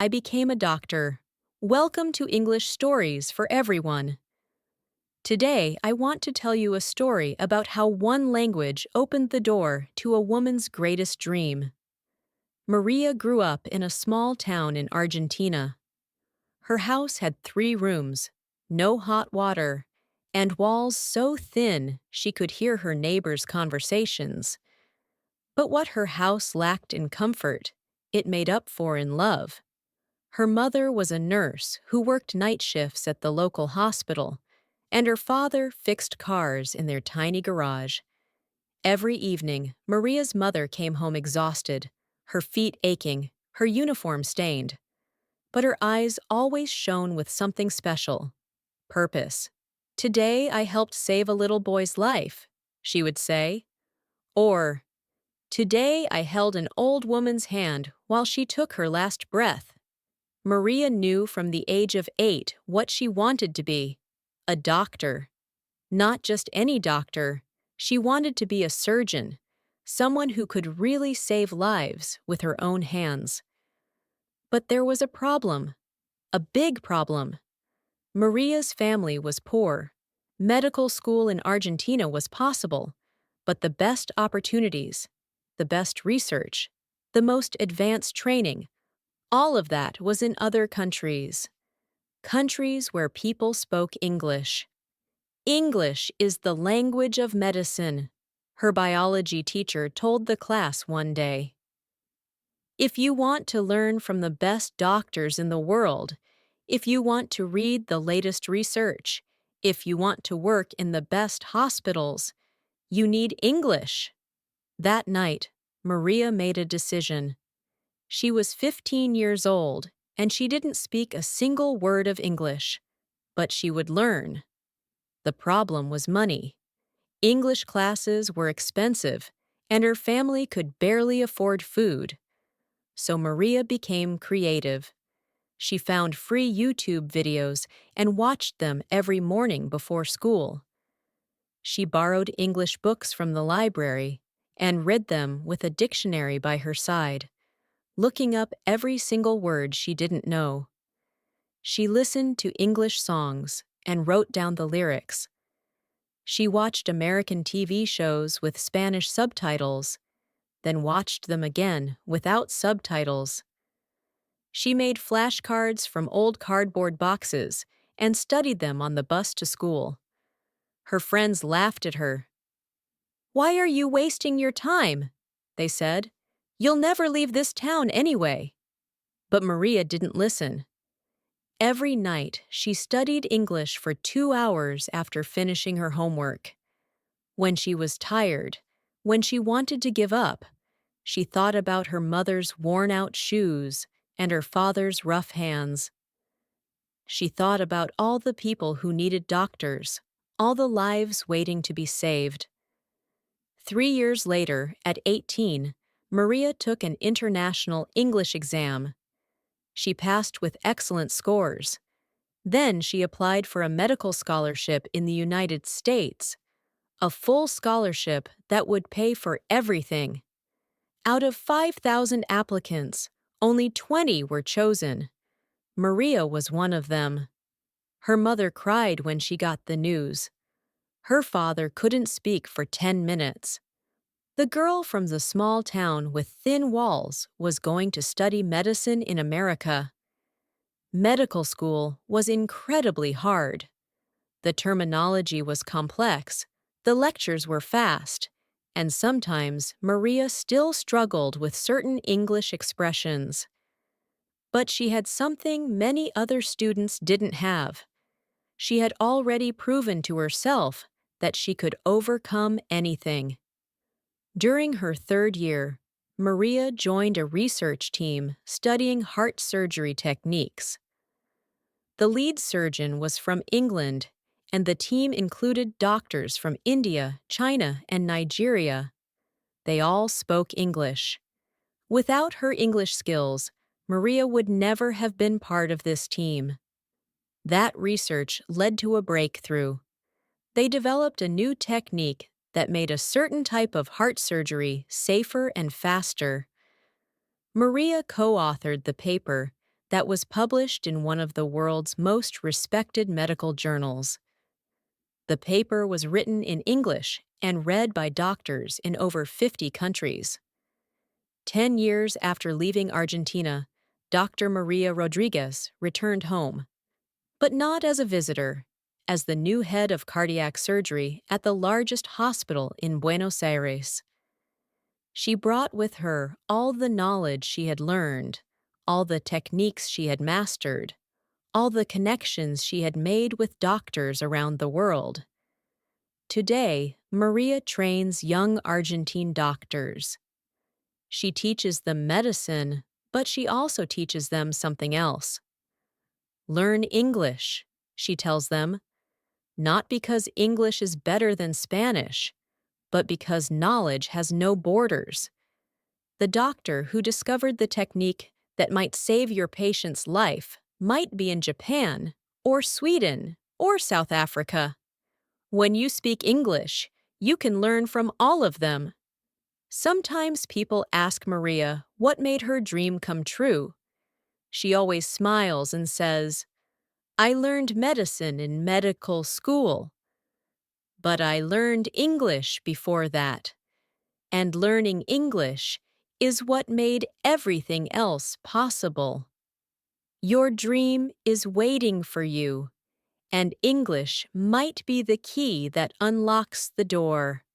I became a doctor. Welcome to English Stories for Everyone. Today, I want to tell you a story about how one language opened the door to a woman's greatest dream. Maria grew up in a small town in Argentina. Her house had 3 rooms, no hot water, and walls so thin she could hear her neighbors' conversations. But what her house lacked in comfort, it made up for in love. Her mother was a nurse who worked night shifts at the local hospital, and her father fixed cars in their tiny garage. Every evening, Maria's mother came home exhausted, her feet aching, her uniform stained. But her eyes always shone with something special: purpose. "Today I helped save a little boy's life," she would say. Or, "Today I held an old woman's hand while she took her last breath." Maria knew from the age of 8 what she wanted to be: a doctor. Not just any doctor. She wanted to be a surgeon, someone who could really save lives with her own hands. But there was a problem, a big problem. Maria's family was poor. Medical school in Argentina was possible, but the best opportunities, the best research, the most advanced training, all of that was in other countries. Countries where people spoke English. English is the language of medicine, her biology teacher told the class one day. If you want to learn from the best doctors in the world, if you want to read the latest research, if you want to work in the best hospitals, you need English. That night, Maria made a decision. She was 15 years old, and she didn't speak a single word of English. But she would learn. The problem was money. English classes were expensive, and her family could barely afford food. So Maria became creative. She found free YouTube videos and watched them every morning before school. She borrowed English books from the library and read them with a dictionary by her side, looking up every single word she didn't know. She listened to English songs and wrote down the lyrics. She watched American TV shows with Spanish subtitles, then watched them again without subtitles. She made flashcards from old cardboard boxes and studied them on the bus to school. Her friends laughed at her. "Why are you wasting your time?" they said. "You'll never leave this town anyway." But Maria didn't listen. Every night, she studied English for 2 hours after finishing her homework. When she was tired, when she wanted to give up, she thought about her mother's worn-out shoes and her father's rough hands. She thought about all the people who needed doctors, all the lives waiting to be saved. 3 years later, at 18, Maria took an international English exam. She passed with excellent scores. Then she applied for a medical scholarship in the United States, a full scholarship that would pay for everything. Out of 5,000 applicants, only 20 were chosen. Maria was one of them. Her mother cried when she got the news. Her father couldn't speak for 10 minutes. The girl from the small town with thin walls was going to study medicine in America. Medical school was incredibly hard. The terminology was complex, the lectures were fast, and sometimes Maria still struggled with certain English expressions. But she had something many other students didn't have. She had already proven to herself that she could overcome anything. During her 3rd year, Maria joined a research team studying heart surgery techniques. The lead surgeon was from England, and the team included doctors from India, China, and Nigeria. They all spoke English. Without her English skills, Maria would never have been part of this team. That research led to a breakthrough. They developed a new technique that made a certain type of heart surgery safer and faster. Maria co-authored the paper, that was published in one of the world's most respected medical journals. The paper was written in English and read by doctors in over 50 countries. 10 years after leaving Argentina, Dr. Maria Rodriguez returned home, but not as a visitor, as the new head of cardiac surgery at the largest hospital in Buenos Aires. She brought with her all the knowledge she had learned, all the techniques she had mastered, all the connections she had made with doctors around the world. Today, Maria trains young Argentine doctors. She teaches them medicine, but she also teaches them something else. Learn English, she tells them, not because English is better than Spanish, but because knowledge has no borders. The doctor who discovered the technique that might save your patient's life might be in Japan, or Sweden, or South Africa. When you speak English, you can learn from all of them. Sometimes people ask Maria what made her dream come true. She always smiles and says, "I learned medicine in medical school. But I learned English before that. And learning English is what made everything else possible." Your dream is waiting for you, and English might be the key that unlocks the door.